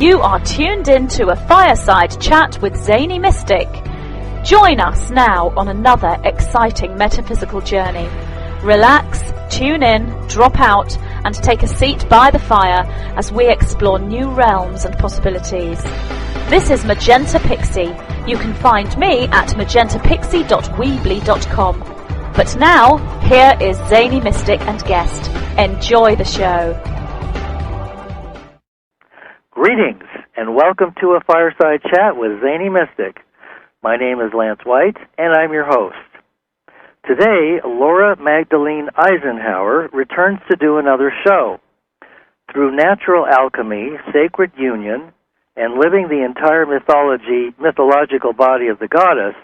You are tuned in to a fireside chat with Zany Mystic. Join us now on another exciting metaphysical journey. Relax, tune in, drop out, and take a seat by the fire as we explore new realms and possibilities. This is Magenta Pixie. You can find me at magentapixie.weebly.com. But now, here is Zany Mystic and guest. Enjoy the show. Greetings, and welcome to a fireside chat with Zany Mystic. My name is Lance White, and I'm your host. Today, LAURA Magdalene Eisenhower returns to do another show. Through natural alchemy, sacred union, and living the entire mythological body of the goddess,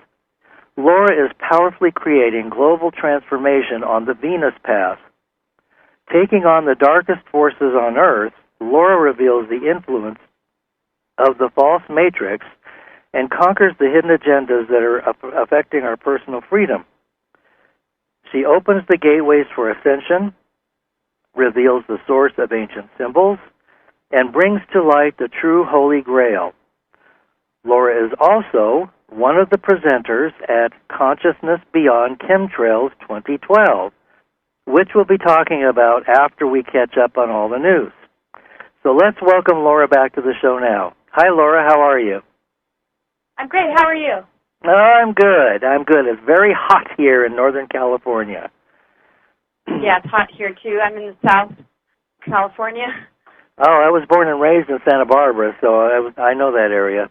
LAURA is powerfully creating global transformation on the Venus path. Taking on the darkest forces on Earth, LAURA reveals the influence of the false matrix and conquers the hidden agendas that are affecting our personal freedom. She opens the gateways for ascension, reveals the source of ancient symbols, and brings to light the true Holy Grail. LAURA is also one of the presenters at Consciousness Beyond Chemtrails 2012, which we'll be talking about after we catch up on all the news. So let's welcome LAURA back to the show now. Hi, LAURA. How are you? I'm great. How are you? I'm good. It's very hot here in Northern California. Yeah, it's hot here, too. I'm in the South California. Oh, I was born and raised in Santa Barbara, so I know that area.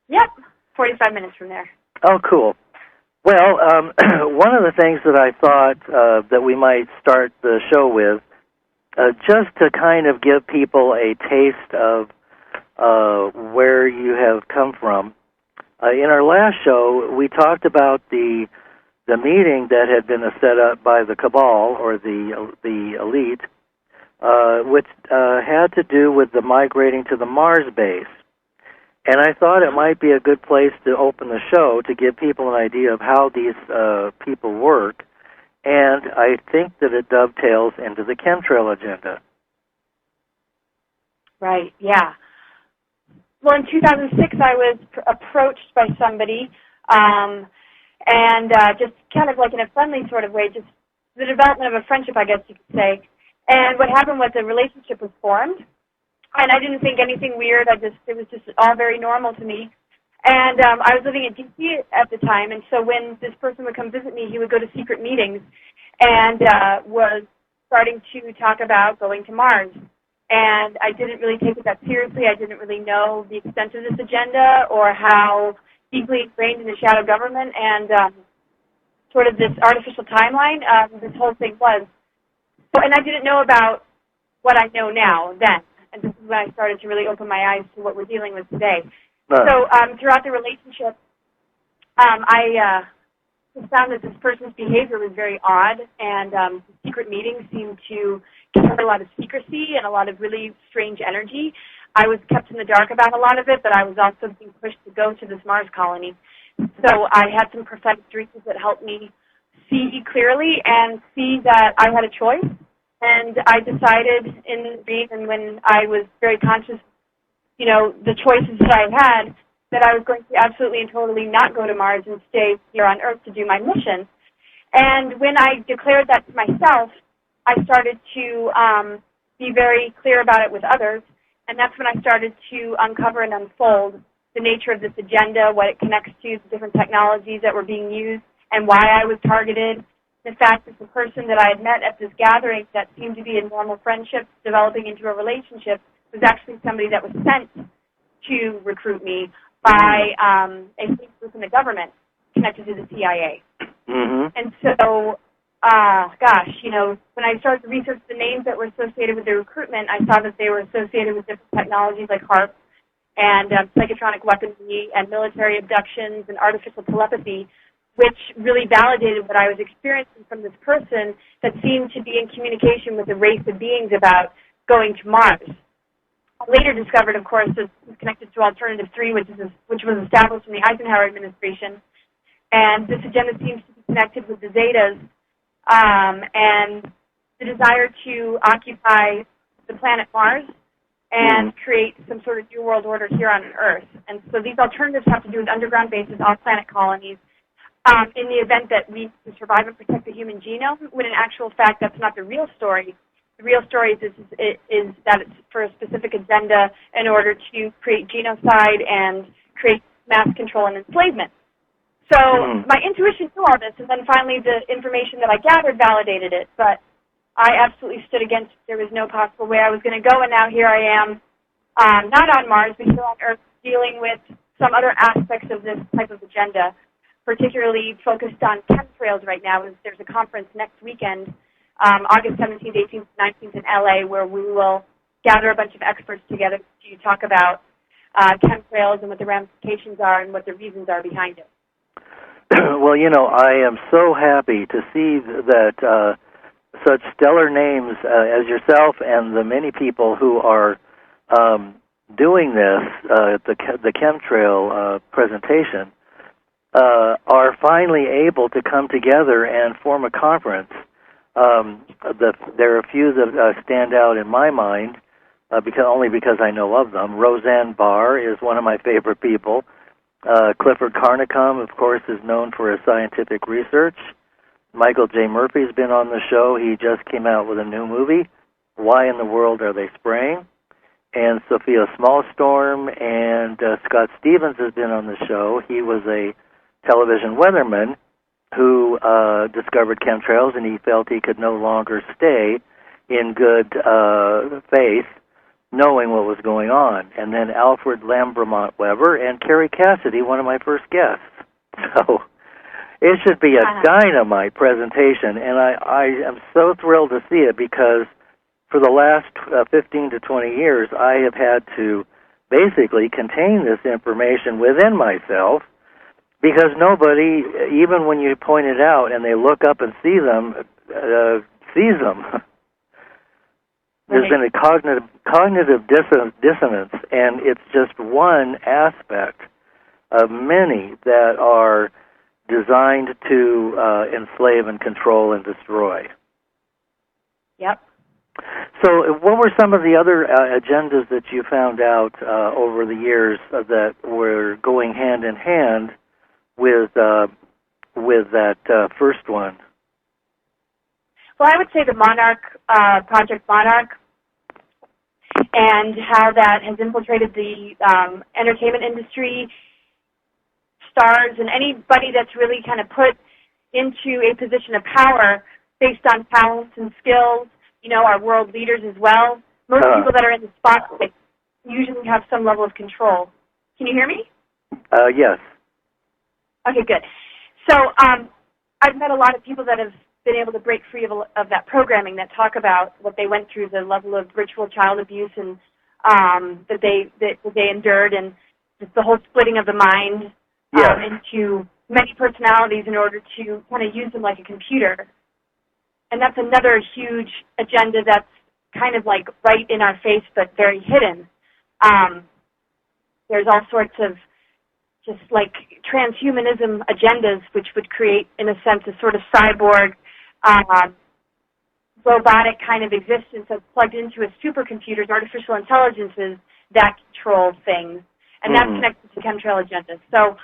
Yep, 45 minutes from there. Oh, cool. Well, one of the things that I thought that we might start the show with, just to kind of give people a taste of where you have come from. In our last show, we talked about the meeting that had been set up by the Cabal, or the elite, which had to do with the migrating to the Mars base. And I thought it might be a good place to open the show to give people an idea of how these people work. And I think that it dovetails into the chemtrail agenda. Right, yeah. Well, in 2006, I was approached by somebody, and just kind of like in a friendly sort of way, just the development of a friendship, I guess you could say. And what happened was a relationship was formed, and I didn't think anything weird. It was just all very normal to me. And I was living in D.C. at the time, and so when this person would come visit me, he would go to secret meetings and was starting to talk about going to Mars. And I didn't really take it that seriously. I didn't really know the extent of this agenda or how deeply ingrained in the shadow government and sort of this artificial timeline this whole thing was. And I didn't know about what I know now then. And this is when I started to really open my eyes to what we're dealing with today. So throughout the relationship, I found that this person's behavior was very odd, and secret meetings seemed to carry a lot of secrecy and a lot of really strange energy. I was kept in the dark about a lot of it, but I was also being pushed to go to this Mars colony. So I had some prophetic dreams that helped me see clearly and see that I had a choice. And I decided in the dream, and when I was very conscious, the choices that I had, that I was going to absolutely and totally not go to Mars and stay here on Earth to do my mission. And when I declared that to myself, I started to be very clear about it with others, and that's when I started to uncover and unfold the nature of this agenda, what it connects to, the different technologies that were being used, and why I was targeted. The fact that the person that I had met at this gathering that seemed to be a normal friendship developing into a relationship was actually somebody that was sent to recruit me by a state group in the government connected to the CIA. Mm-hmm. And so, when I started to research the names that were associated with the recruitment, I saw that they were associated with different technologies like HARP and psychotronic weaponry and military abductions and artificial telepathy, which really validated what I was experiencing from this person that seemed to be in communication with a race of beings about going to Mars. I later discovered, of course, this was connected to Alternative 3, which was established in the Eisenhower administration. And this agenda seems to be connected with the Zetas and the desire to occupy the planet Mars and create some sort sort of new world order here on Earth. And so these alternatives have to do with underground bases, off-planet colonies, in the event that we can survive and protect the human genome, when in actual fact that's not the real story. The real story is that it's for a specific agenda in order to create genocide and create mass control and enslavement. So my intuition knew all this, and then finally the information that I gathered validated it. But I absolutely stood against it. There was no possible way I was going to go, and now here I am, not on Mars, but here on Earth, dealing with some other aspects of this type of agenda, particularly focused on chemtrails right now. There's a conference next weekend, August 17th, 18th, 19th in LA, where we will gather a bunch of experts together to talk about chemtrails and what the ramifications are and what the reasons are behind it. Well, I am so happy to see that such stellar names as yourself and the many people who are doing this, the chemtrail presentation, are finally able to come together and form a conference. There are a few that stand out in my mind, only because I know of them. Roseanne Barr is one of my favorite people. Clifford Carnicom, of course, is known for his scientific research. Michael J. Murphy's been on the show. He just came out with a new movie, Why in the World Are They Spraying? And Sophia Smallstorm and Scott Stevens has been on the show. He was a television weatherman who discovered chemtrails, and he felt he could no longer stay in good faith knowing what was going on. And then Alfred Lambremont Weber and Carrie Cassidy, one of my first guests. So it should be a dynamite presentation, and I am so thrilled to see it because for the last 15 to 20 years, I have had to basically contain this information within myself because nobody, even when you point it out and they look up and see them, sees them. There's been a cognitive dissonance, and it's just one aspect of many that are designed to enslave and control and destroy. Yep. So what were some of the other agendas that you found out over the years that were going hand in hand with that first one? Well, I would say the Monarch, Project Monarch, and how that has infiltrated the entertainment industry, stars, and anybody that's really kind of put into a position of power based on talents and skills, our world leaders as well. Most people that are in the spotlight usually have some level of control. Can you hear me? Yes. Okay, good. So I've met a lot of people that have been able to break free of that programming that talk about what they went through, the level of ritual child abuse and that they endured, and just the whole splitting of the mind into many personalities in order to kind of use them like a computer. And that's another huge agenda that's kind of like right in our face but very hidden. There's all sorts of just like transhumanism agendas which would create, in a sense, a sort of cyborg, robotic kind of existence that's plugged into a supercomputers, artificial intelligences that control things. And that's connected to chemtrail agendas. So,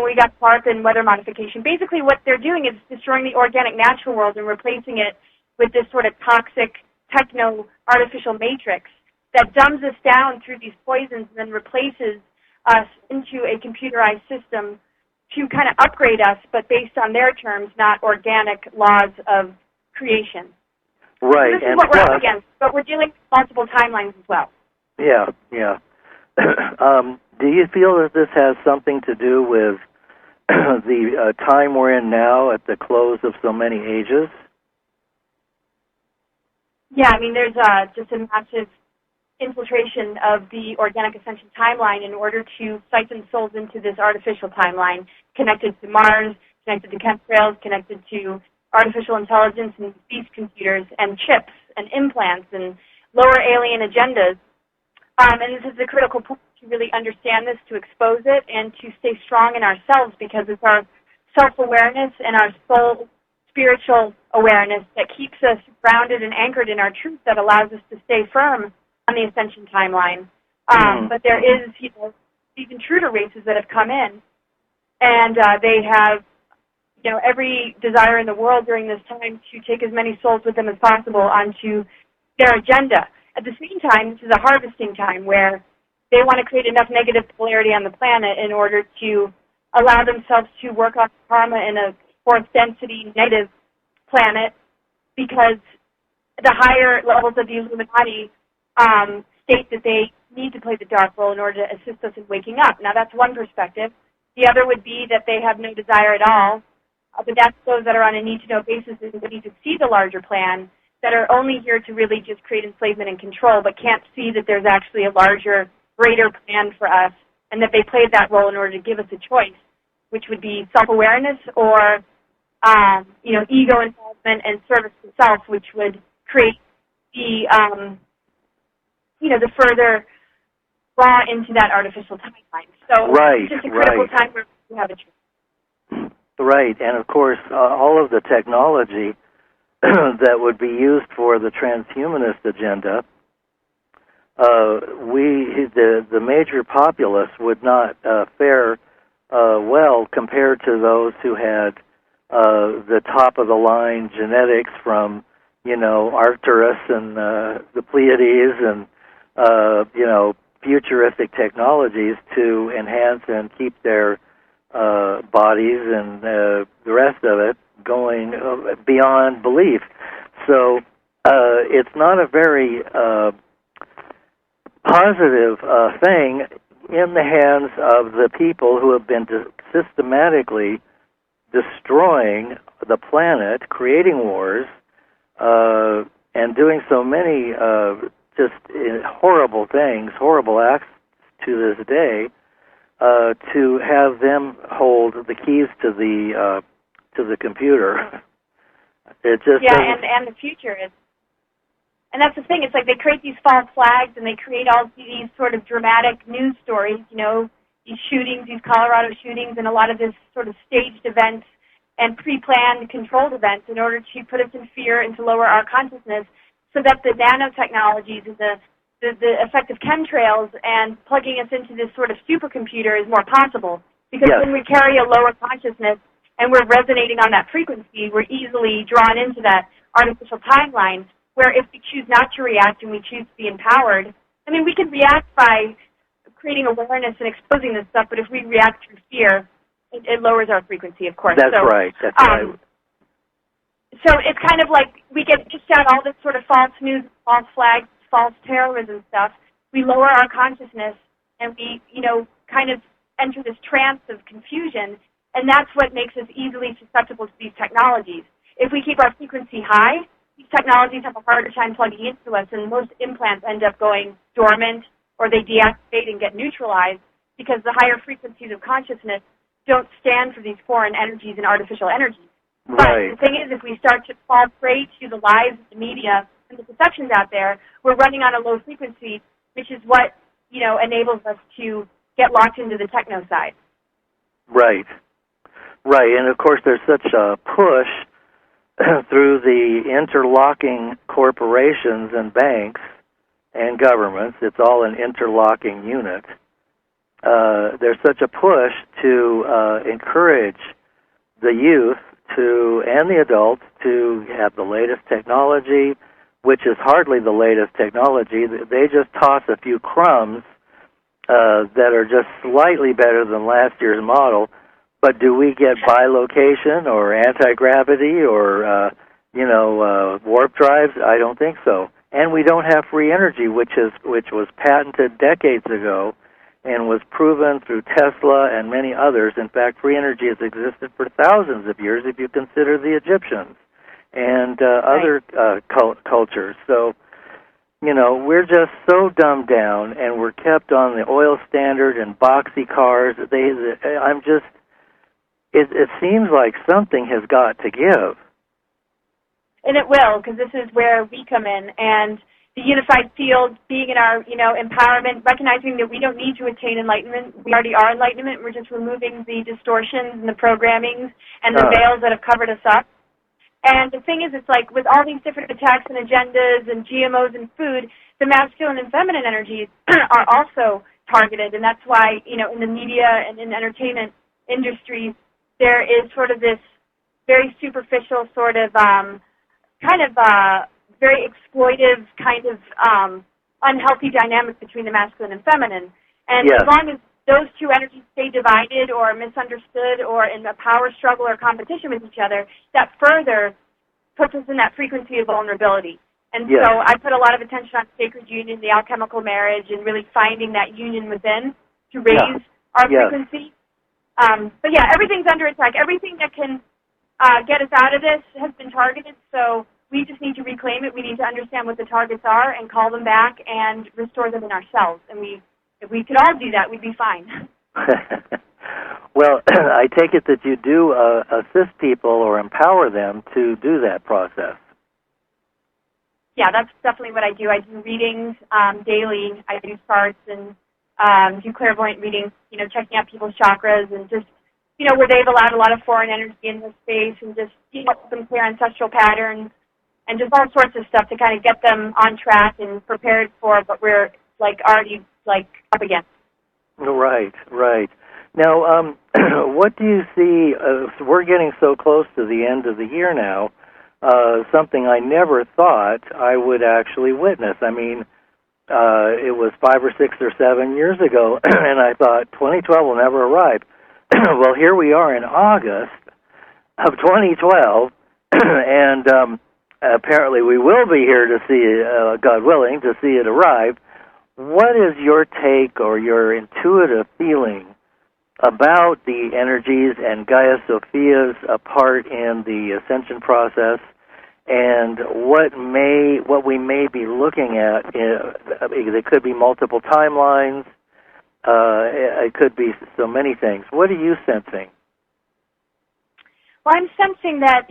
we got FARP and weather modification. Basically what they're doing is destroying the organic natural world and replacing it with this sort of toxic techno-artificial matrix that dumbs us down through these poisons and then replaces us into a computerized system to kind of upgrade us, but based on their terms, not organic laws of creation. Right. So this is what we're up against, but we're dealing with multiple timelines as well. Yeah. Do you feel that this has something to do with the time we're in now at the close of so many ages? Yeah, there's just a massive infiltration of the organic ascension timeline in order to siphon souls into this artificial timeline connected to Mars, connected to chemtrails, connected to artificial intelligence and beast computers and chips and implants and lower alien agendas. And this is the critical point to really understand this, to expose it, and to stay strong in ourselves, because it's our self-awareness and our soul spiritual awareness that keeps us grounded and anchored in our truth that allows us to stay firm on the ascension timeline. But there is, these intruder races that have come in, and they have, every desire in the world during this time to take as many souls with them as possible onto their agenda. At the same time, this is a harvesting time where they want to create enough negative polarity on the planet in order to allow themselves to work off karma in a fourth density negative planet, because the higher levels of the Illuminati state that they need to play the dark role in order to assist us in waking up. Now, that's one perspective. The other would be that they have no desire at all, but that's those that are on a need-to-know basis and need to see the larger plan, that are only here to really just create enslavement and control, but can't see that there's actually a larger, greater plan for us, and that they played that role in order to give us a choice, which would be self-awareness or, ego involvement and service to self, which would create the, the further draw into that artificial timeline. So it's just a critical time where we have a choice. Right, and of course, all of the technology that would be used for the transhumanist agenda, the major populace would not fare well compared to those who had the top-of-the-line genetics from, Arcturus and the Pleiades and, futuristic technologies to enhance and keep their bodies and the rest of it going beyond belief. So it's not a very positive thing in the hands of the people who have been systematically destroying the planet, creating wars, and doing so many just horrible things, horrible acts to this day, to have them hold the keys to the computer. It just and the future is, and that's the thing. It's like they create these false flags and they create all these sort of dramatic news stories. These shootings, these Colorado shootings, and a lot of this sort of staged events and pre-planned, controlled events in order to put us in fear and to lower our consciousness, so that the nanotechnologies and the effect of chemtrails and plugging us into this sort of supercomputer is more possible. Because when we carry a lower consciousness and we're resonating on that frequency, we're easily drawn into that artificial timeline, where if we choose not to react and we choose to be empowered, we can react by creating awareness and exposing this stuff, but if we react through fear, it lowers our frequency, of course. That's right. So it's kind of like we get just out all this sort of false news, false flags, false terrorism stuff. We lower our consciousness and we, kind of enter this trance of confusion, and that's what makes us easily susceptible to these technologies. If we keep our frequency high, these technologies have a harder time plugging into us, and most implants end up going dormant or they deactivate and get neutralized because the higher frequencies of consciousness don't stand for these foreign energies and artificial energies. Right. But the thing is, if we start to fall prey to the lies of the media and the perceptions out there, we're running on a low frequency, which is what, enables us to get locked into the techno side. Right. Right, and of course there's such a push through the interlocking corporations and banks and governments. It's all an interlocking unit. There's such a push to encourage the youth and the adults to have the latest technology, which is hardly the latest technology. They just toss a few crumbs that are just slightly better than last year's model. But do we get bilocation or anti-gravity or, warp drives? I don't think so. And we don't have free energy, which was patented decades ago and was proven through Tesla and many others. In fact, free energy has existed for thousands of years if you consider the Egyptians and other cultures. So, we're just so dumbed down, and we're kept on the oil standard and boxy cars. It seems like something has got to give. And it will, because this is where we come in, and the unified field, being in our, empowerment, recognizing that we don't need to attain enlightenment. We already are enlightenment. We're just removing the distortions and the programmings and the veils that have covered us up. And the thing is, it's like with all these different attacks and agendas and GMOs and food, the masculine and feminine energies are also targeted. And that's why, in the media and in the entertainment industries, there is sort of this very superficial sort of very exploitive kind of unhealthy dynamic between the masculine and feminine. And as long as those two energies stay divided or misunderstood or in a power struggle or competition with each other, that further puts us in that frequency of vulnerability. And so I put a lot of attention on sacred union, the alchemical marriage, and really finding that union within to raise our frequency. But everything's under attack. Everything that can get us out of this has been targeted, so we just need to reclaim it. We need to understand what the targets are and call them back and restore them in ourselves. And if we could all do that, we'd be fine. Well, I take it that you do assist people or empower them to do that process. Yeah, that's definitely what I do. I do readings daily. I do charts and do clairvoyant readings, checking out people's chakras and just, where they've allowed a lot of foreign energy in the space and just help them clear ancestral patterns and just all sorts of stuff to kind of get them on track and prepared for what we're, already, up against. Right. Now, what do you see, we're getting so close to the end of the year now, something I never thought I would actually witness. I mean, it was 5 or 6 or 7 years ago, and I thought 2012 will never arrive. Well, here we are in August of 2012, and apparently we will be here to see it, God willing, to see it arrive. What is your take or your intuitive feeling about the energies and Gaia Sophia's part in the ascension process, and what we may be looking at? It could be multiple timelines. It could be so many things. What are you sensing? Well, I'm sensing that,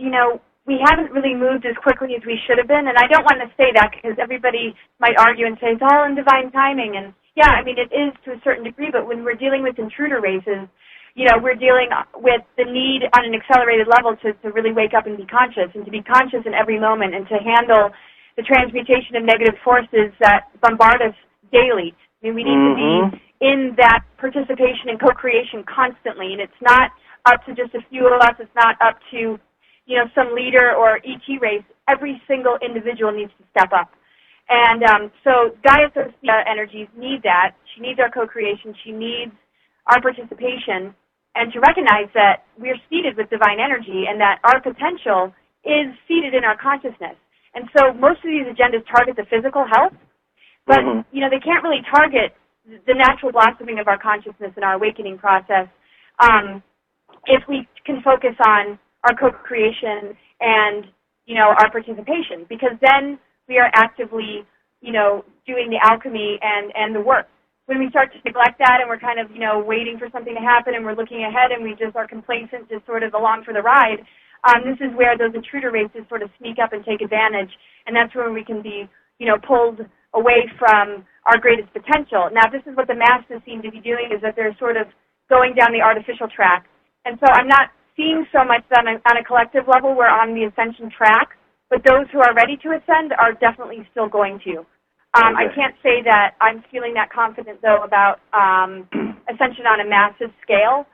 we haven't really moved as quickly as we should have been, and I don't want to say that because everybody might argue and say it's all in divine timing, and it is to a certain degree, but when we're dealing with intruder races, we're dealing with the need on an accelerated level to really wake up and be conscious, and to be conscious in every moment, and to handle the transmutation of negative forces that bombard us daily. I mean, we need to be in that participation and co-creation constantly, and it's not up to just a few of us, it's not up to some leader or ET race. Every single individual needs to step up. And so Gaia Sophia energies need that. She needs our co-creation. She needs our participation. And to recognize that we're seated with divine energy and that our potential is seated in our consciousness. And so most of these agendas target the physical health, but, they can't really target the natural blossoming of our consciousness and our awakening process if we can focus on our co-creation and, our participation, because then we are actively, doing the alchemy and the work. When we start to neglect that and we're kind of, waiting for something to happen and we're looking ahead and we just are complacent, just sort of along for the ride, this is where those intruder races sort of sneak up and take advantage, and that's where we can be, pulled away from our greatest potential. Now, this is what the masses seem to be doing, is that they're sort of going down the artificial track. And so I'm not seeing so much that on a collective level we're on the ascension track, but those who are ready to ascend are definitely still going to. I can't say that I'm feeling that confident, though, about ascension on a massive scale.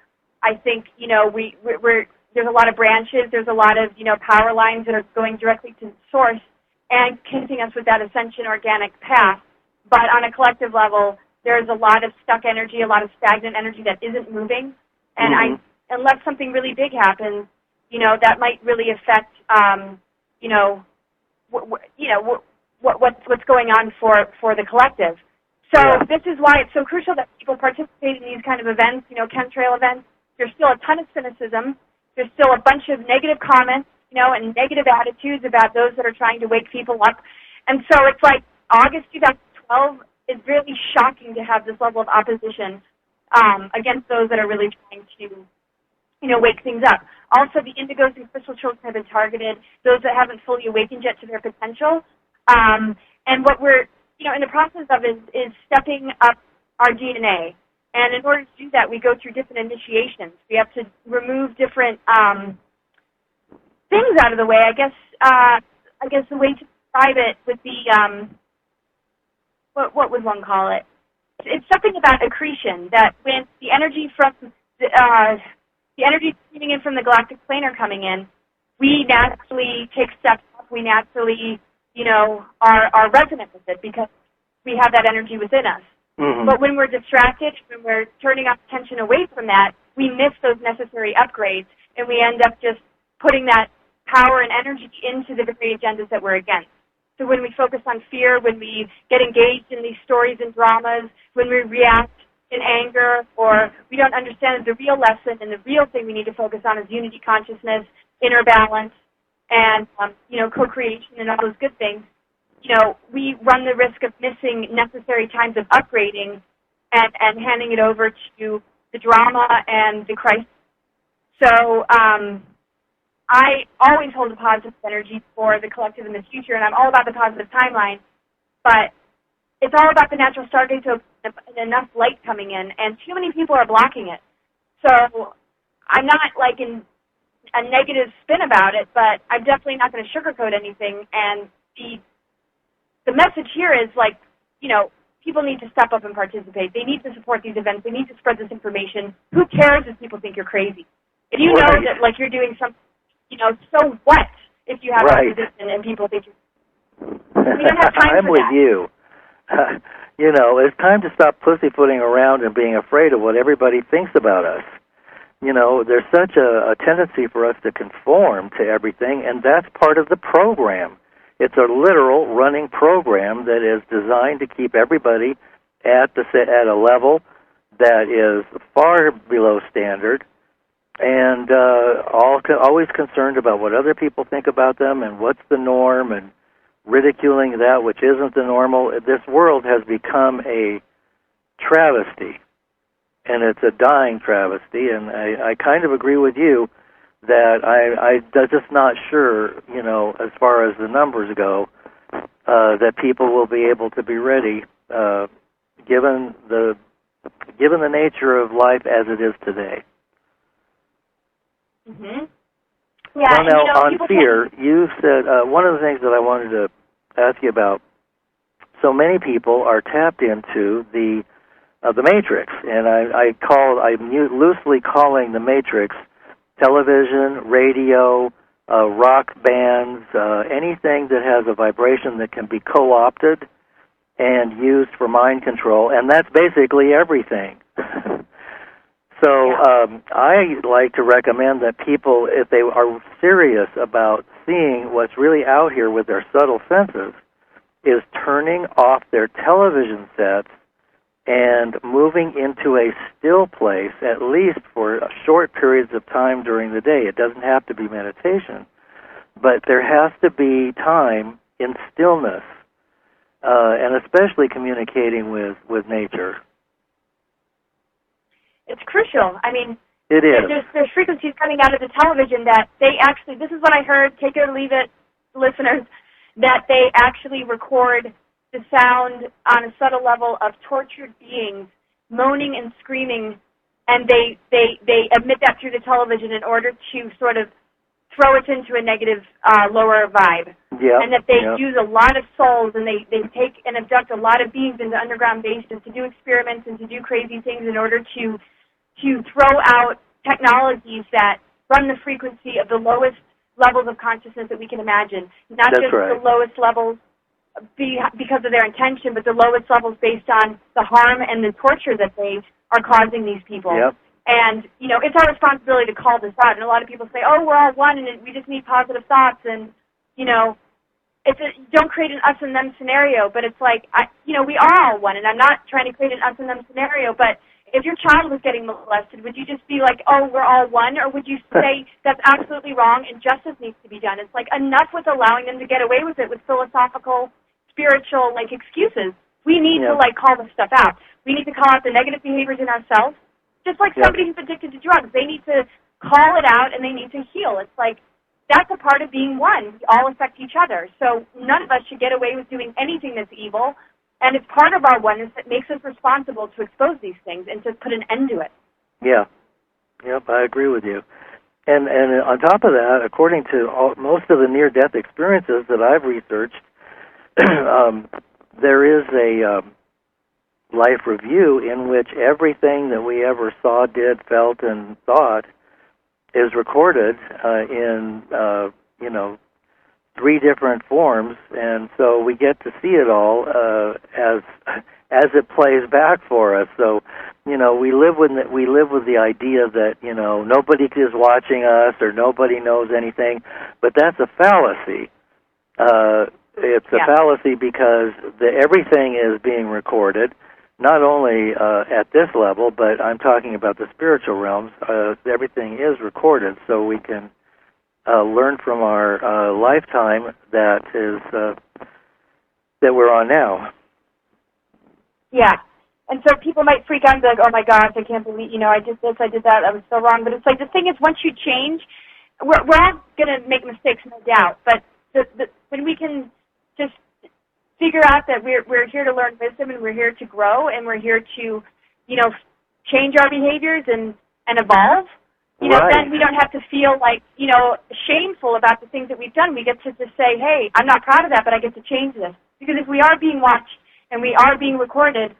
I think, we're there's a lot of branches, there's a lot of, power lines that are going directly to the source and connecting us with that ascension organic path. But on a collective level, there's a lot of stuck energy, a lot of stagnant energy that isn't moving. And unless something really big happens, that might really affect, what's going on for the collective. So this is why it's so crucial that people participate in these kind of events, chemtrail events. There's still a ton of cynicism. There's still a bunch of negative comments, and negative attitudes about those that are trying to wake people up. And so it's like August 2012 is really shocking to have this level of opposition against those that are really trying to, wake things up. Also, the indigos and crystal children have been targeted, those that haven't fully awakened yet to their potential. And what we're, in the process of is stepping up our DNA. And in order to do that, we go through different initiations. We have to remove different things out of the way, I guess the way to describe it would be, what would one call it? It's something about accretion, that when the energy from the energy coming in from the galactic plane are coming in, we naturally take steps up. We naturally, are resonant with it because we have that energy within us. Mm-hmm. But when we're distracted, when we're turning our attention away from that, we miss those necessary upgrades, and we end up just putting that power and energy into the very agendas that we're against. So when we focus on fear, when we get engaged in these stories and dramas, when we react in anger, or we don't understand the real lesson and the real thing we need to focus on is unity consciousness, inner balance, and co-creation and all those good things, we run the risk of missing necessary times of upgrading and handing it over to the drama and the crisis. So I always hold a positive energy for the collective in the future, and I'm all about the positive timeline, but it's all about the natural stargate to enough light coming in, and too many people are blocking it. So I'm not like in a negative spin about it, but I'm definitely not going to sugarcoat anything, and the message here is people need to step up and participate. They need to support these events. They need to spread this information. Who cares if people think you're crazy? If you know that you're doing something, so what if you have opposition and people think you're... We don't have time I'm for with that. you. It's time to stop pussyfooting around and being afraid of what everybody thinks about us. There's such a tendency for us to conform to everything, and that's part of the program. It's a literal running program that is designed to keep everybody at a level that is far below standard, and always concerned about what other people think about them and what's the norm, and ridiculing that which isn't the normal. This world has become a travesty, and it's a dying travesty, and I kind of agree with you that I'm just not sure, as far as the numbers go, that people will be able to be ready, given the nature of life as it is today. Mm-hmm. Yeah, well, now, on fear, you said one of the things that I wanted to ask you about, so many people are tapped into the Matrix, and I'm loosely calling the Matrix television, radio, rock bands, anything that has a vibration that can be co-opted and used for mind control, and that's basically everything. So I like to recommend that people, if they are serious about seeing what's really out here with their subtle senses, is turning off their television sets and moving into a still place, at least for short periods of time during the day. It doesn't have to be meditation, but there has to be time in stillness, and especially communicating with nature. It's crucial. I mean, it is. There's frequencies coming out of the television that they actually, this is what I heard, take it or leave it, listeners, that they actually record the sound on a subtle level of tortured beings moaning and screaming, and they emit that through the television in order to sort of throw it into a negative, lower vibe. Yeah. And that they use a lot of souls, and they take and abduct a lot of beings into underground bases to do experiments and to do crazy things in order to throw out technologies that run the frequency of the lowest levels of consciousness that we can imagine. Not just the lowest levels because of their intention, but the lowest levels based on the harm and the torture that they are causing these people. Yep. And, it's our responsibility to call this out. And a lot of people say, oh, we're all one and we just need positive thoughts. And, don't create an us and them scenario. But it's like, we are all one. And I'm not trying to create an us and them scenario. But if your child was getting molested, would you just be like, oh, we're all one? Or would you say that's absolutely wrong and justice needs to be done? It's like enough with allowing them to get away with it with philosophical, spiritual, excuses. We need to, call this stuff out. We need to call out the negative behaviors in ourselves. Just like somebody who's addicted to drugs, they need to call it out and they need to heal. It's like that's a part of being one. We all affect each other. So none of us should get away with doing anything that's evil. And it's part of our oneness that makes us responsible to expose these things and to put an end to it. Yeah. Yep, I agree with you. And on top of that, according to most of the near-death experiences that I've researched, there is a life review in which everything that we ever saw, did, felt, and thought is recorded in 3 different forms, and so we get to see it all as it plays back for us. So, we live with the idea that nobody is watching us or nobody knows anything, but that's a fallacy. It's a fallacy because everything is being recorded, not only at this level, but I'm talking about the spiritual realms. Everything is recorded, so we can learn from our lifetime that we're on now. Yeah. And so people might freak out and be like, oh my gosh, I can't believe, I did this, I did that, I was so wrong. But it's like, the thing is, once you change, we're all going to make mistakes, no doubt. But when we can just figure out that we're here to learn wisdom and we're here to grow and we're here to, change our behaviors and evolve, right. Then we don't have to feel like, shameful about the things that we've done. We get to just say, hey, I'm not proud of that, but I get to change this. Because if we are being watched and we are being recorded,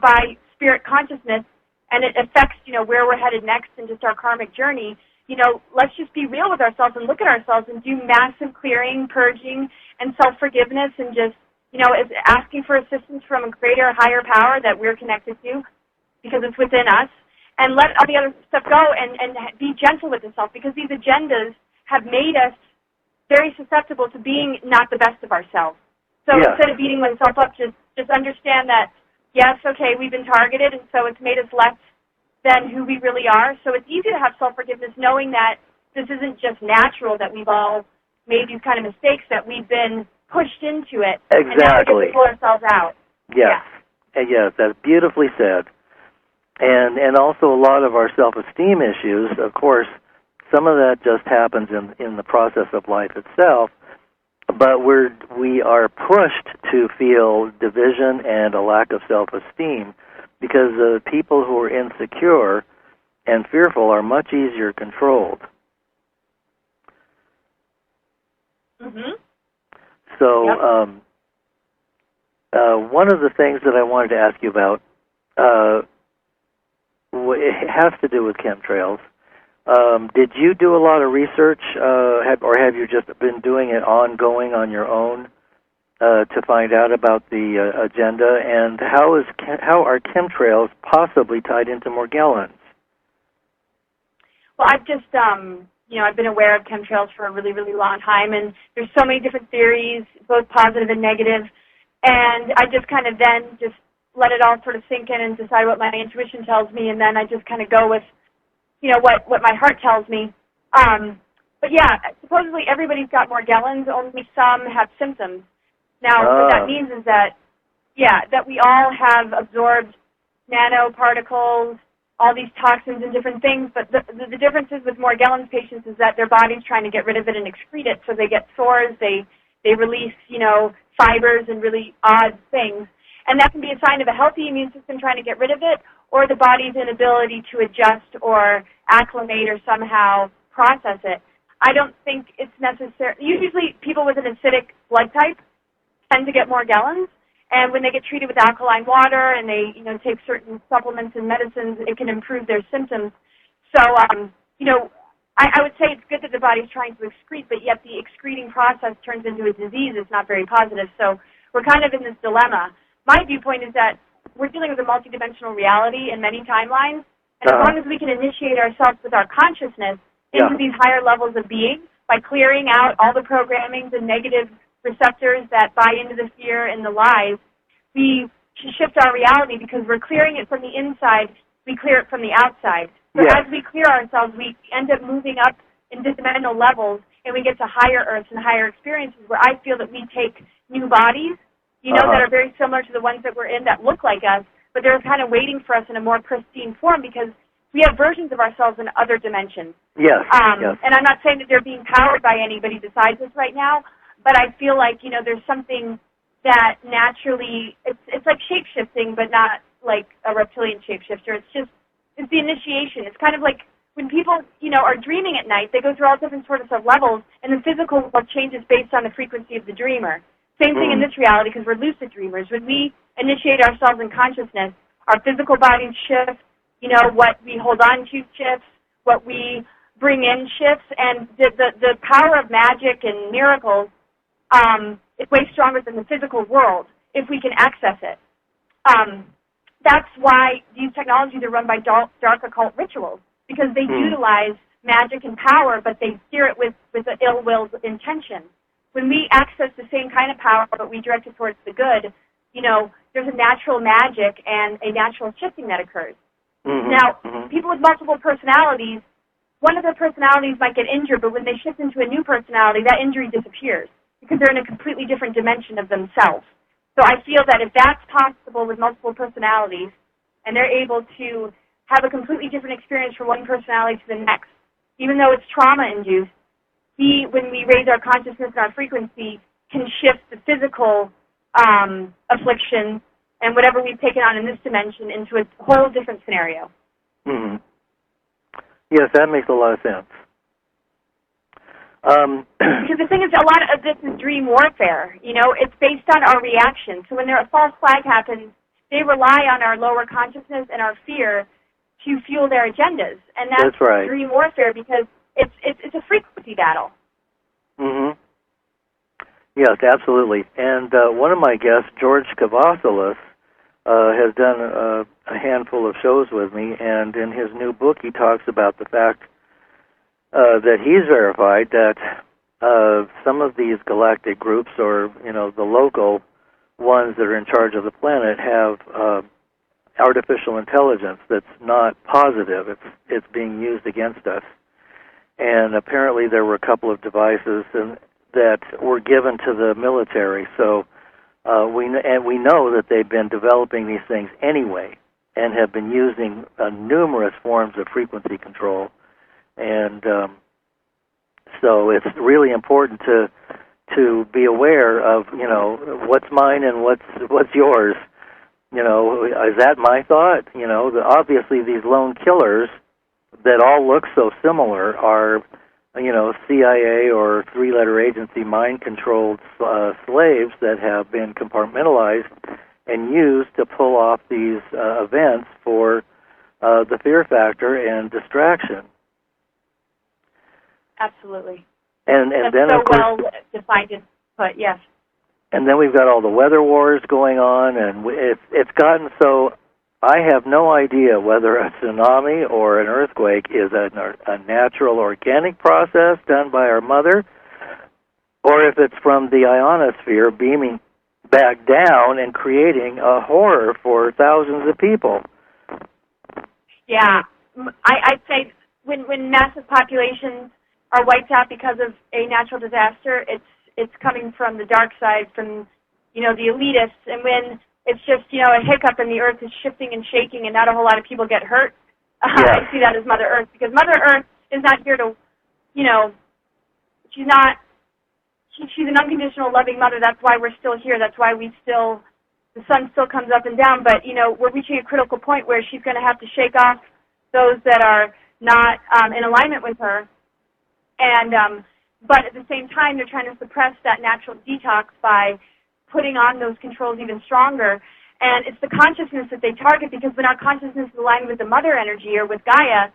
by spirit consciousness, and it affects, where we're headed next and just our karmic journey, let's just be real with ourselves and look at ourselves and do massive clearing, purging, and self-forgiveness, and just, is asking for assistance from a greater, higher power that we're connected to, because it's within us, and let all the other stuff go and be gentle with yourself, because these agendas have made us very susceptible to being not the best of ourselves. So instead of beating myself up, just understand that, yes, okay, we've been targeted, and so it's made us less than who we really are. So it's easy to have self-forgiveness, knowing that this isn't just natural, that we've all made these kind of mistakes, that we've been pushed into it. Exactly. And now we get to pull ourselves out. Yes. Yeah. Yes, that's beautifully said. And also a lot of our self-esteem issues, of course, some of that just happens in the process of life itself, but we are pushed to feel division and a lack of self-esteem because the people who are insecure and fearful are much easier controlled. Mm-hmm. So one of the things that I wanted to ask you about, it has to do with chemtrails. Did you do a lot of research, or have you just been doing it ongoing on your own to find out about the agenda? And how are chemtrails possibly tied into Morgellons? Well, I've just, I've been aware of chemtrails for a really, really long time, and there's so many different theories, both positive and negative, and I just kind of then just let it all sort of sink in and decide what my intuition tells me, and then I just kind of go with what my heart tells me. But yeah, supposedly everybody's got Morgellons, only some have symptoms. Now, what that means is that we all have absorbed nanoparticles, all these toxins and different things, but the difference is with Morgellons patients is that their body's trying to get rid of it and excrete it, so they get sores, they release, fibers and really odd things. And that can be a sign of a healthy immune system trying to get rid of it, or the body's inability to adjust or acclimate or somehow process it. I don't think it's necessary. Usually people with an acidic blood type tend to get Morgellons, and when they get treated with alkaline water and they, take certain supplements and medicines, it can improve their symptoms. So, I would say it's good that the body's trying to excrete, but yet the excreting process turns into a disease. It's not very positive. So we're kind of in this dilemma. My viewpoint is that we're dealing with a multidimensional reality in many timelines, and as long as we can initiate ourselves with our consciousness into these higher levels of being by clearing out all the programmings and negative receptors that buy into the fear and the lies, we should shift our reality because we're clearing it from the inside, we clear it from the outside. So as we clear ourselves, we end up moving up in dimensional levels, and we get to higher earths and higher experiences where I feel that we take new bodies, that are very similar to the ones that we're in that look like us, but they're kind of waiting for us in a more pristine form because we have versions of ourselves in other dimensions. Yes. And I'm not saying that they're being powered by anybody besides us right now, but I feel like, there's something that naturally, it's like shape-shifting, but not like a reptilian shapeshifter. It's the initiation. It's kind of like when people, are dreaming at night, they go through all different sorts of levels, and the physical world changes based on the frequency of the dreamer. Same thing in this reality, because we're lucid dreamers. When we initiate ourselves in consciousness, our physical bodies shift, what we hold on to shifts, what we bring in shifts, and the power of magic and miracles is way stronger than the physical world if we can access it. That's why these technologies are run by dark occult rituals, because they utilize magic and power, but they steer it with an ill-willed intention. When we access the same kind of power, but we direct it towards the good, there's a natural magic and a natural shifting that occurs. Now, people with multiple personalities, one of their personalities might get injured, but when they shift into a new personality, that injury disappears because they're in a completely different dimension of themselves. So I feel that if that's possible with multiple personalities, and they're able to have a completely different experience from one personality to the next, even though it's trauma-induced, when we raise our consciousness and our frequency, can shift the physical affliction and whatever we've taken on in this dimension into a whole different scenario. Yes, that makes a lot of sense. Because the thing is, a lot of this is dream warfare. It's based on our reaction. So when a false flag happens, they rely on our lower consciousness and our fear to fuel their agendas. And that's right. Dream warfare, because it's a frequency battle. Yes, absolutely. And one of my guests, George Kavasilis, has done a handful of shows with me, and in his new book he talks about the fact that he's verified that some of these galactic groups, or the local ones that are in charge of the planet, have artificial intelligence that's not positive. It's being used against us. And apparently there were a couple of devices that were given to the military. So we know that they've been developing these things anyway, and have been using numerous forms of frequency control. And so it's really important to be aware of what's mine and what's yours. Is that my thought? Obviously these lone killers that all look so similar are CIA or three-letter agency mind-controlled slaves that have been compartmentalized and used to pull off these events for the fear factor and distraction. Absolutely. And that's then, so of course, well defined and put, yes. And then we've got all the weather wars going on, and it's gotten so I have no idea whether a tsunami or an earthquake is a natural organic process done by our mother, or if it's from the ionosphere beaming back down and creating a horror for thousands of people. Yeah, I'd say when massive populations are wiped out because of a natural disaster, it's coming from the dark side, from the elitists, and when it's just a hiccup and the earth is shifting and shaking and not a whole lot of people get hurt. I see that as Mother Earth, because Mother Earth is not here to, she's an unconditional loving mother. That's why we're still here. That's why the sun still comes up and down. But we're reaching a critical point where she's going to have to shake off those that are not in alignment with her. And but at the same time, they're trying to suppress that natural detox by putting on those controls even stronger. And it's the consciousness that they target, because when our consciousness is aligned with the mother energy or with Gaia,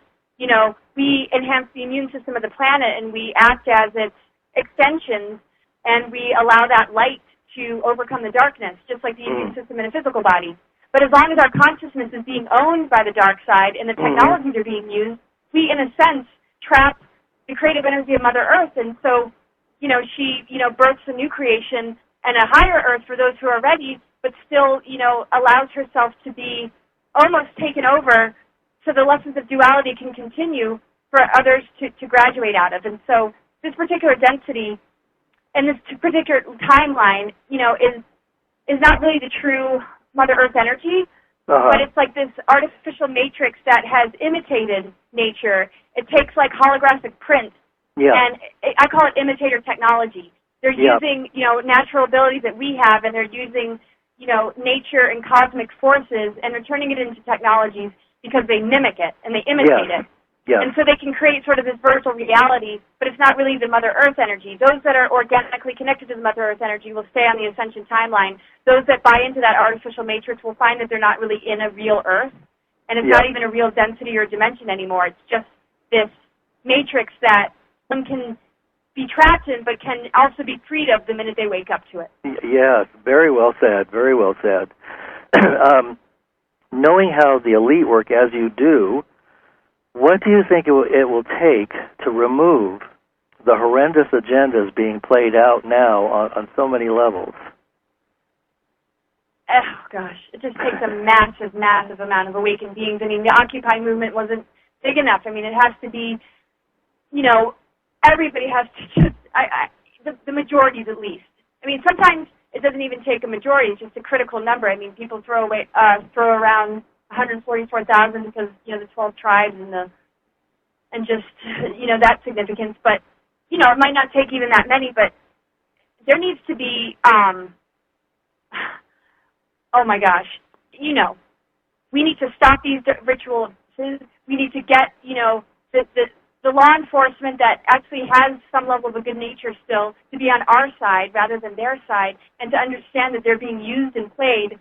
we enhance the immune system of the planet, and we act as its extensions, and we allow that light to overcome the darkness, just like the immune system in a physical body. But as long as our consciousness is being owned by the dark side and the technologies are being used, we, in a sense, trap the creative energy of Mother Earth. And so, she, births a new creation and a higher Earth for those who are ready, but still, allows herself to be almost taken over so the lessons of duality can continue for others to graduate out of. And so this particular density and this particular timeline, is not really the true Mother Earth energy, but it's like this artificial matrix that has imitated nature. It takes like holographic print, and I call it imitator technology. They're using, natural abilities that we have, and they're using, nature and cosmic forces, and they're turning it into technologies because they mimic it and they imitate it. Yeah. And so they can create sort of this virtual reality, but it's not really the Mother Earth energy. Those that are organically connected to the Mother Earth energy will stay on the ascension timeline. Those that buy into that artificial matrix will find that they're not really in a real Earth, and it's not even a real density or dimension anymore. It's just this matrix that one can be trapped in, but can also be freed of the minute they wake up to it. Yes, very well said, very well said. Knowing how the elite work as you do, what do you think it will take to remove the horrendous agendas being played out now on so many levels? Oh, gosh. It just takes a massive, massive amount of awakened beings. I mean, the Occupy movement wasn't big enough. I mean, it has to be, you know, everybody has to just, the majorities at least. I mean, sometimes it doesn't even take a majority. It's just a critical number. I mean, people throw around 144,000 because, you know, the 12 tribes and just, you know, that significance. But, you know, it might not take even that many, but there needs to be, oh my gosh, you know, we need to stop these rituals. We need to get, you know, the law enforcement that actually has some level of a good nature still to be on our side rather than their side, and to understand that they're being used and played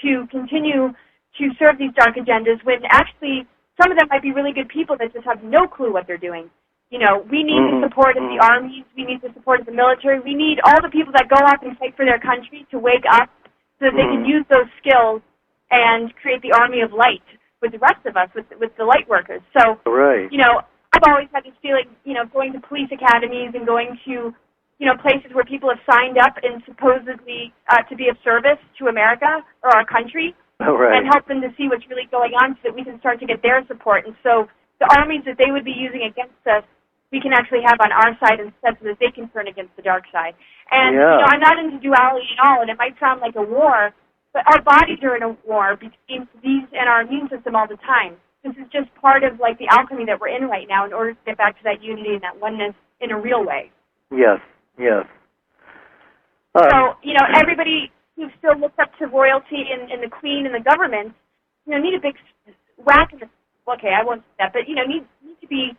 to continue to serve these dark agendas when actually some of them might be really good people that just have no clue what they're doing. You know, we need the support of the armies. We need the support of the military. We need all the people that go out and fight for their country to wake up so that they can use those skills and create the army of light with the rest of us, with the light workers. So, you know, I've always had this feeling, you know, going to police academies and going to, you know, places where people have signed up and supposedly to be of service to America or our country, and help them to see what's really going on so that we can start to get their support. And so the armies that they would be using against us, we can actually have on our side instead so that they can turn against the dark side. And, you know, I'm not into duality at all, and it might sound like a war, but our bodies are in a war between these and our immune system all the time. This is just part of, like, the alchemy that we're in right now in order to get back to that unity and that oneness in a real way. Yes, yes. So, you know, everybody who still looks up to royalty and the queen and the government, you know, need a big whack in the... Okay, I won't say that, but, you know, need to be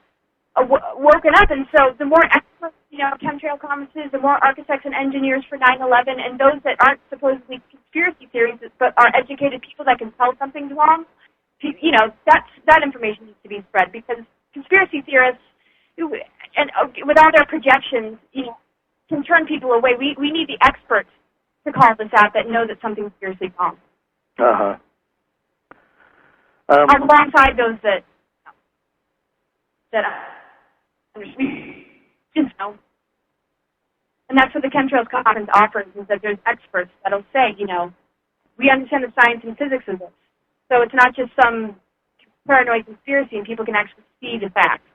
woken up. And so the more experts, you know, chemtrail conferences, the more architects and engineers for 9/11, and those that aren't supposedly conspiracy theories but are educated people that can tell something's wrong, you know, that information needs to be spread, because conspiracy theorists, and with all their projections, you know, can turn people away. We need the experts to call this out that know that something's seriously wrong. Alongside those that you know, and that's what the Chemtrails Conference offers, is that there's experts that'll say, you know, we understand the science and physics of this. So it's not just some paranoid conspiracy, and people can actually see the facts.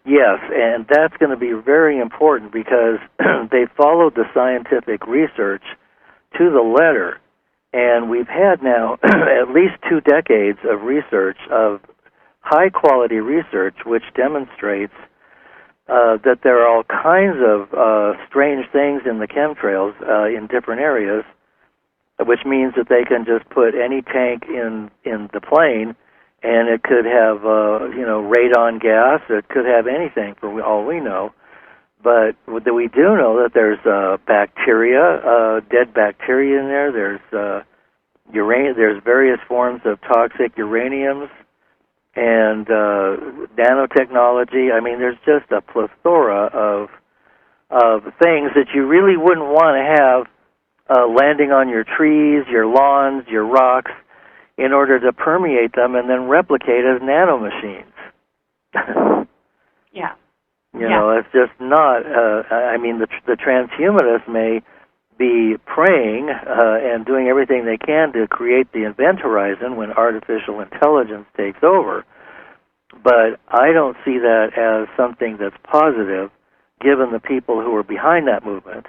Yes, and that's going to be very important, because they followed the scientific research to the letter, and we've had now at least 2 decades of research, of high-quality research, which demonstrates that there are all kinds of strange things in the chemtrails in different areas, which means that they can just put any tank in the plane, and it could have, you know, radon gas. It could have anything, for all we know. But we do know that there's bacteria, dead bacteria in there. There's uranium. There's various forms of toxic uraniums and nanotechnology. I mean, there's just a plethora of things that you really wouldn't want to have landing on your trees, your lawns, your rocks, in order to permeate them and then replicate as nanomachines. Yeah. You know, it's just not, I mean, the transhumanists may be praying and doing everything they can to create the event horizon when artificial intelligence takes over. But I don't see that as something that's positive, given the people who are behind that movement.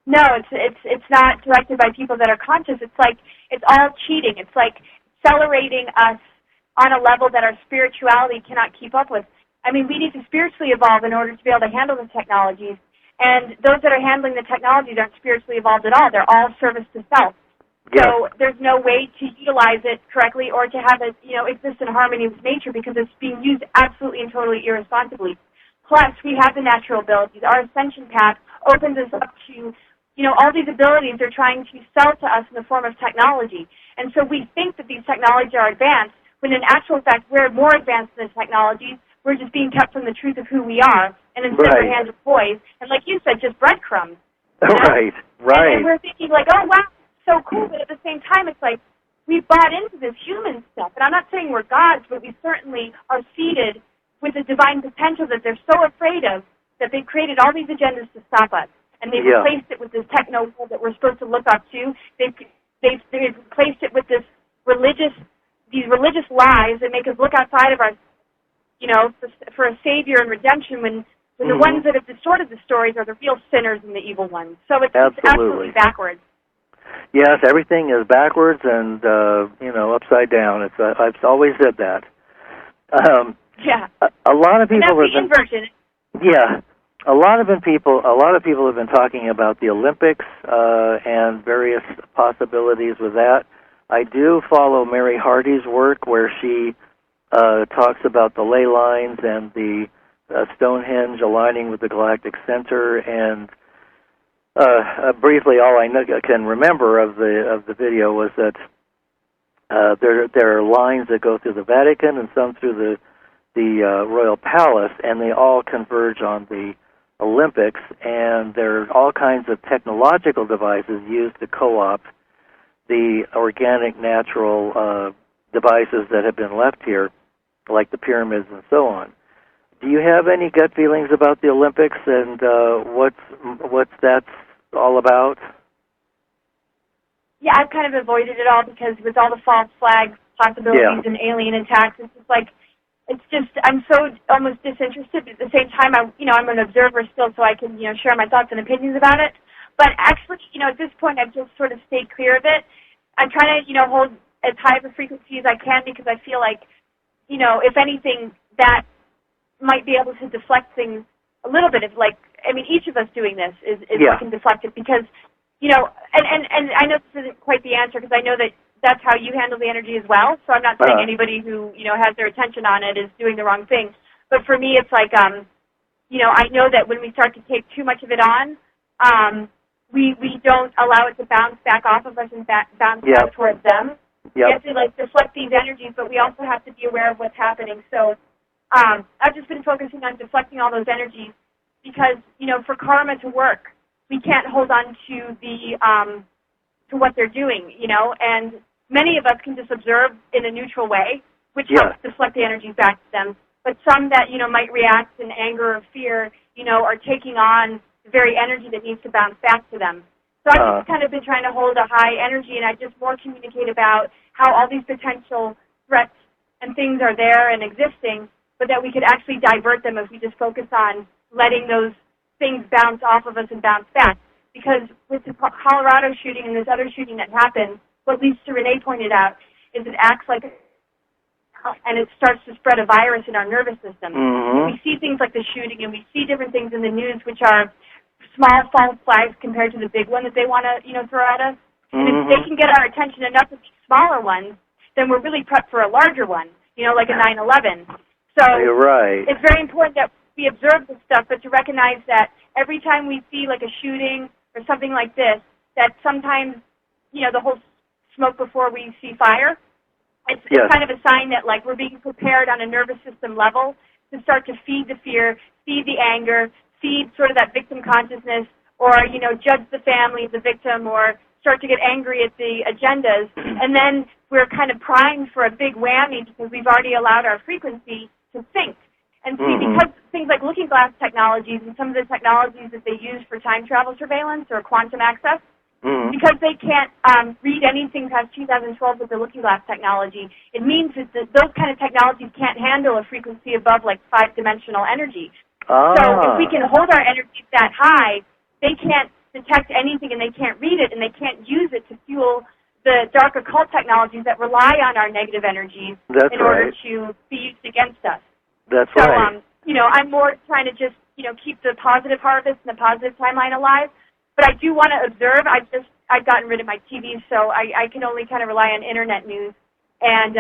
No, it's not directed by people that are conscious. It's like, it's all cheating. It's like accelerating us on a level that our spirituality cannot keep up with. I mean, we need to spiritually evolve in order to be able to handle the technologies. And those that are handling the technologies aren't spiritually evolved at all. They're all service to self. So there's no way to utilize it correctly or to have it, exist in harmony with nature because it's being used absolutely and totally irresponsibly. Plus, we have the natural abilities. Our ascension path opens us up to, all these abilities they're trying to sell to us in the form of technology. And so we think that these technologies are advanced, when in actual fact we're more advanced than the technologies. We're just being kept from the truth of who we are, and instead we're handed toys. And like you said, just breadcrumbs. Right. And we're thinking like, oh, wow, so cool, but at the same time it's like we've bought into this human stuff. And I'm not saying we're gods, but we certainly are seeded with a divine potential that they're so afraid of that they've created all these agendas to stop us. And they've replaced it with this techno world that we're supposed to look up to. They've replaced it with these religious lies that make us look outside of our, for a savior and redemption when the ones that have distorted the stories are the real sinners and the evil ones. So it's absolutely backwards. Yes, everything is backwards and upside down. I've always said that. A lot of people. And that's the inversion. Yeah, a lot of people have been talking about the Olympics and various possibilities with that. I do follow Mary Hardy's work where she talks about the ley lines and the Stonehenge aligning with the galactic center, and briefly, all I can remember of the video was that there are lines that go through the Vatican and some through the Royal Palace, and they all converge on the Olympics. And there are all kinds of technological devices used to co-opt the organic, natural devices that have been left here, like the pyramids and so on. Do you have any gut feelings about the Olympics and what's that's all about? Yeah, I've kind of avoided it all because with all the false flag possibilities and alien attacks, I'm so almost disinterested. At the same time, I'm an observer still, so I can share my thoughts and opinions about it. But actually, at this point, I've just sort of stayed clear of it. I'm trying to hold as high of a frequency as I can because I feel like if anything, that might be able to deflect things a little bit. Each of us doing this is what can deflect it because, and I know this isn't quite the answer because I know that that's how you handle the energy as well. So I'm not saying anybody who, has their attention on it is doing the wrong thing. But for me, it's like, I know that when we start to take too much of it on, we don't allow it to bounce back off of us and bounce back towards them. We have to deflect these energies, but we also have to be aware of what's happening. So I've just been focusing on deflecting all those energies because, for karma to work, we can't hold on to to what they're doing, and many of us can just observe in a neutral way, which helps deflect the energies back to them. But some that, might react in anger or fear, are taking on the very energy that needs to bounce back to them. So I've just kind of been trying to hold a high energy, and I just more communicate about how all these potential threats and things are there and existing, but that we could actually divert them if we just focus on letting those things bounce off of us and bounce back. Because with the Colorado shooting and this other shooting that happened, what Lisa Renee pointed out is it acts like and it starts to spread a virus in our nervous system. Mm-hmm. We see things like the shooting, and we see different things in the news which are small false flags compared to the big one that they want to, throw at us. And if they can get our attention enough with smaller ones, then we're really prepped for a larger one, like a 9/11. So you're right. It's very important that we observe this stuff, but to recognize that every time we see like a shooting or something like this, that sometimes, the whole smoke before we see fire, it's kind of a sign that like we're being prepared on a nervous system level to start to feed the fear, feed the anger, feed sort of that victim consciousness, or, judge the family of the victim, or start to get angry at the agendas. And then we're kind of primed for a big whammy because we've already allowed our frequency to sync. And see, because things like looking glass technologies and some of the technologies that they use for time travel surveillance or quantum access, because they can't read anything past 2012 with the looking glass technology, it means that those kind of technologies can't handle a frequency above like 5-dimensional energy. So if we can hold our energy that high, they can't detect anything and they can't read it and they can't use it to fuel the dark occult technologies that rely on our negative energies in order to be used against us. That's so, right. I'm more trying to just, keep the positive harvest and the positive timeline alive. But I do want to observe. I've gotten rid of my TV, so I can only kind of rely on internet news. And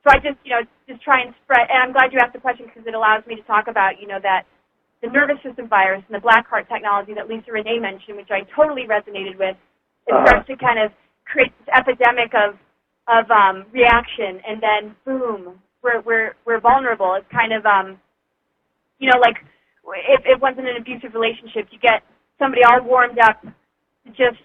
so I just, just try and spread. And I'm glad you asked the question because it allows me to talk about, that the nervous system virus and the black heart technology that Lisa Renee mentioned, which I totally resonated with, it starts to kind of create this epidemic of reaction, and then boom, we're vulnerable. It's kind of like if one's in an abusive relationship, you get somebody all warmed up to just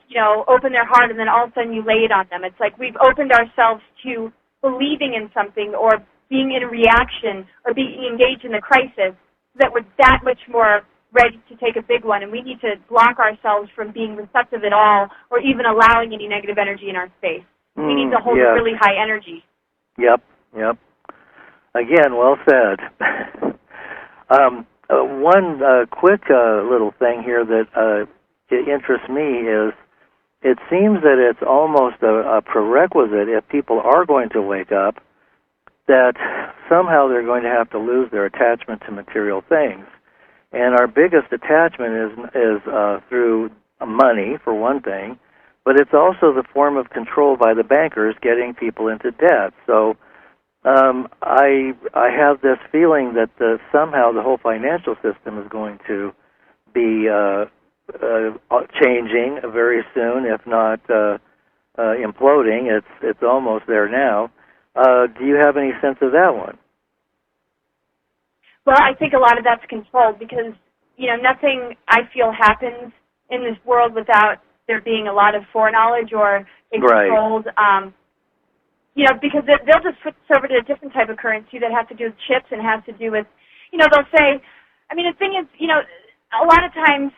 open their heart, and then all of a sudden you lay it on them. It's like we've opened ourselves to believing in something or being in a reaction or being engaged in a crisis, that we're that much more ready to take a big one, and we need to block ourselves from being receptive at all or even allowing any negative energy in our space. We need to hold a really high energy. Yep. Again, well said. One quick little thing here that interests me is it seems that it's almost a prerequisite if people are going to wake up that somehow they're going to have to lose their attachment to material things. And our biggest attachment is through money, for one thing, but it's also the form of control by the bankers getting people into debt. So I have this feeling that somehow the whole financial system is going to be changing very soon, if not imploding. It's almost there now. Do you have any sense of that one? Well, I think a lot of that's controlled because, nothing I feel happens in this world without there being a lot of foreknowledge or a controlled, because they'll just switch over to a different type of currency that has to do with chips and has to do with, they'll say, the thing is, a lot of times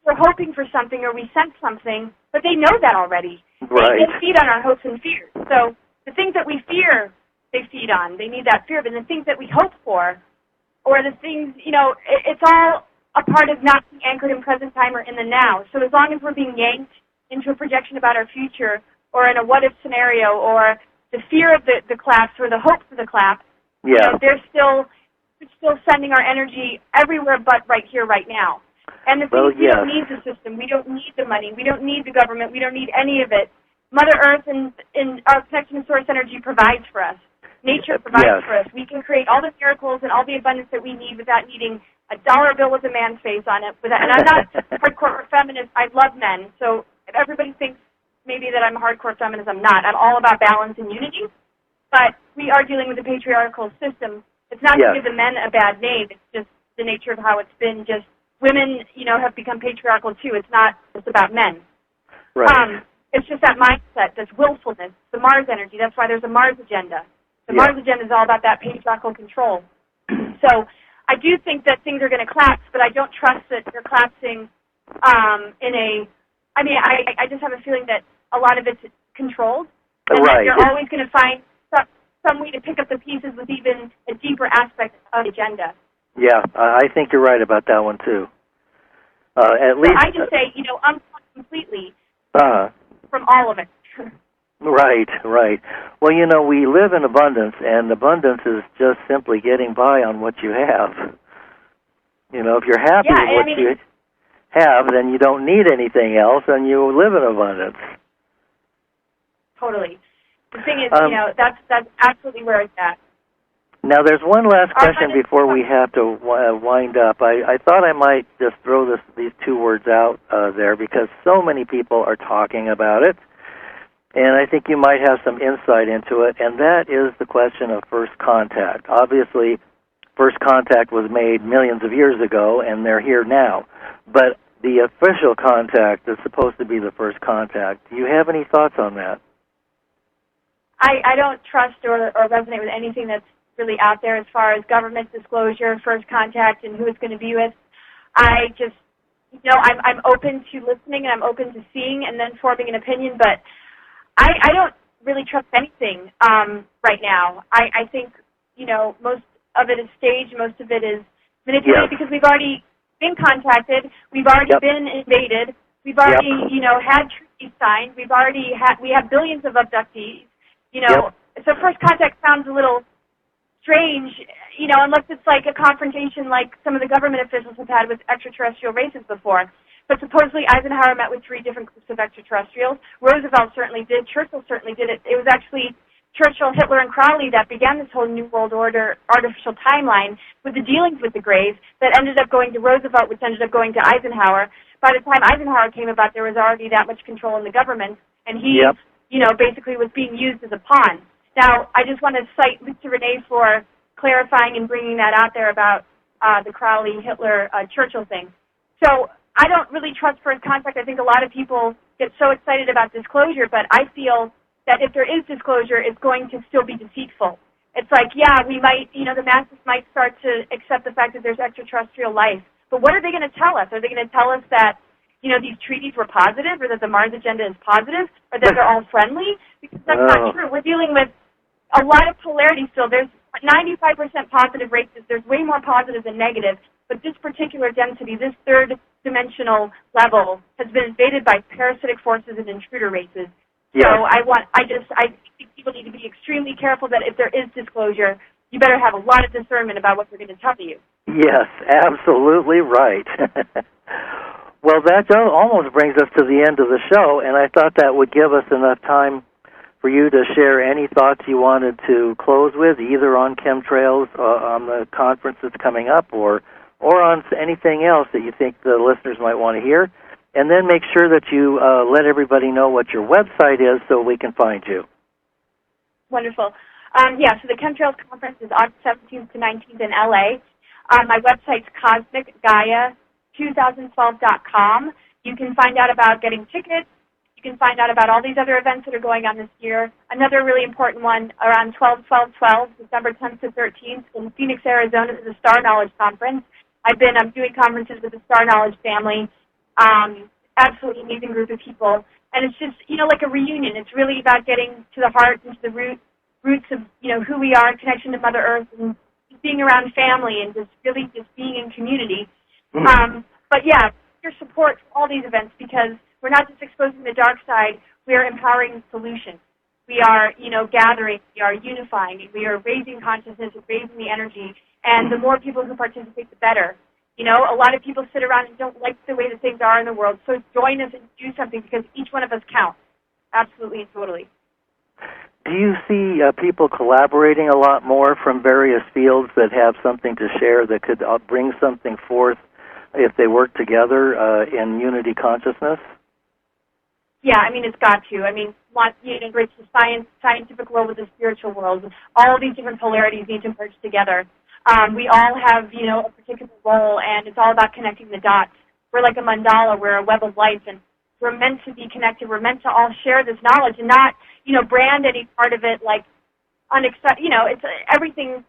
we're hoping for something or we sense something, but they know that already. Right. They feed on our hopes and fears. So the things that we fear, they feed on. They need that fear. But the things that we hope for, or the things, it's all a part of not being anchored in present time or in the now. So as long as we're being yanked into a projection about our future or in a what-if scenario or the fear of the collapse or the hope for the collapse, they're still sending our energy everywhere but right here, right now. And the thing is, we don't need the system. We don't need the money. We don't need the government. We don't need any of it. Mother Earth and our connection to source energy provides for us. Nature provides for us. We can create all the miracles and all the abundance that we need without needing a dollar bill with a man's face on it. And I'm not hardcore feminist. I love men. So if everybody thinks maybe that I'm a hardcore feminist, I'm not. I'm all about balance and unity. But we are dealing with a patriarchal system. It's not to give the men a bad name. It's just the nature of how it's been. Just women, have become patriarchal too. It's not just about men. Right. It's just that mindset, this willfulness, the Mars energy. That's why there's a Mars agenda. The Mars agenda is all about that patriarchal control. So I do think that things are going to collapse, but I don't trust that they're collapsing I just have a feeling that a lot of it's controlled. And that you're always going to find some way to pick up the pieces with even a deeper aspect of the agenda. Yeah, I think you're right about that one, too. At least I just say, unplug completely from all of it. Right. Well, we live in abundance, and abundance is just simply getting by on what you have. If you're happy with what you have, then you don't need anything else, and you live in abundance. Totally. The thing is, that's absolutely where it's at. Now, there's one last question before we have to wind up. I thought I might just throw these two words out there because so many people are talking about it, and I think you might have some insight into it, and that is the question of first contact. Obviously, first contact was made millions of years ago, and they're here now. But the official contact is supposed to be the first contact. Do you have any thoughts on that? I don't trust or resonate with anything that's really out there as far as government disclosure, first contact, and who it's going to be with. I just, I'm open to listening and I'm open to seeing and then forming an opinion, but I don't really trust anything right now. I think, most of it is staged, most of it is manipulated because we've already been contacted, we've already been invaded, we've already, had treaties signed, we have billions of abductees, So first contact sounds a little strange, unless it's like a confrontation like some of the government officials have had with extraterrestrial races before. But supposedly Eisenhower met with 3 different groups of extraterrestrials. Roosevelt certainly did. Churchill certainly did it. It was actually Churchill, Hitler, and Crowley that began this whole New World Order artificial timeline with the dealings with the Greys that ended up going to Roosevelt, which ended up going to Eisenhower. By the time Eisenhower came about, there was already that much control in the government, and he, basically was being used as a pawn. Now, I just want to cite Lisa Renee for clarifying and bringing that out there about the Crowley, Hitler, Churchill thing. So I don't really trust first contact. I think a lot of people get so excited about disclosure, but I feel that if there is disclosure, it's going to still be deceitful. It's like, we might, the masses might start to accept the fact that there's extraterrestrial life, but what are they going to tell us? Are they going to tell us that, these treaties were positive, or that the Mars agenda is positive, or that they're all friendly? Because that's not true. We're dealing with a lot of polarity still. There's 95% positive races. There's way more positive than negative. But this particular density, this third dimensional level, has been invaded by parasitic forces and intruder races. Yes. So I think people need to be extremely careful that if there is disclosure, you better have a lot of discernment about what they're going to tell you. Yes, absolutely right. Well, that almost brings us to the end of the show, and I thought that would give us enough time for you to share any thoughts you wanted to close with, either on chemtrails, on the conference that's coming up, or on anything else that you think the listeners might want to hear. And then make sure that you let everybody know what your website is so we can find you. Wonderful. So the Chemtrails Conference is August 17th to 19th in LA. My website's cosmicgaia2012.com. You can find out about getting tickets. You can find out about all these other events that are going on this year. Another really important one around 12/12/12, December 10th to 13th in Phoenix, Arizona, is the Star Knowledge Conference. I'm doing conferences with the Star Knowledge family. Absolutely amazing group of people. And it's just, like a reunion. It's really about getting to the heart and to the roots of, who we are, connection to Mother Earth, and just being around family and just really just being in community. But your support for all these events, because we're not just exposing the dark side, we are empowering solutions. We are, gathering, we are unifying, we are raising consciousness and raising the energy. And the more people who participate, the better. A lot of people sit around and don't like the way that things are in the world. So join us and do something, because each one of us counts. Absolutely and totally. Do you see people collaborating a lot more from various fields that have something to share that could bring something forth if they work together in unity consciousness? Yeah, it's got to. You bridge the scientific world with the spiritual world. All of these different polarities need to merge together. We all have, a particular role, and it's all about connecting the dots. We're like a mandala. We're a web of life, and we're meant to be connected. We're meant to all share this knowledge and not, brand any part of it like it's everything,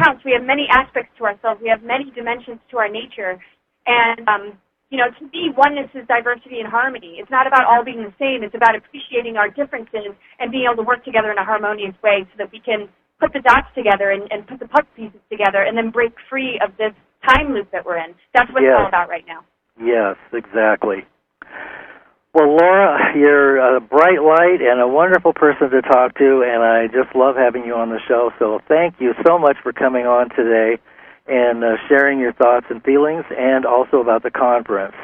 counts. We have many aspects to ourselves. We have many dimensions to our nature. And, to me, oneness is diversity and harmony. It's not about all being the same. It's about appreciating our differences and being able to work together in a harmonious way so that we can put the dots together and put the puzzle pieces together and then break free of this time loop that we're in. That's what it's all about right now. Yes, exactly. Well, Laura, you're a bright light and a wonderful person to talk to, and I just love having you on the show. So thank you so much for coming on today and sharing your thoughts and feelings, and also about the conference.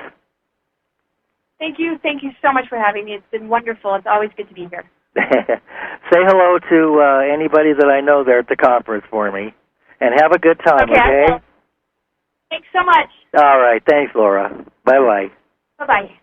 Thank you. Thank you so much for having me. It's been wonderful. It's always good to be here. Say hello to anybody that I know there at the conference for me, and have a good time, okay? Thanks so much. All right. Thanks, Laura. Bye-bye. Bye-bye.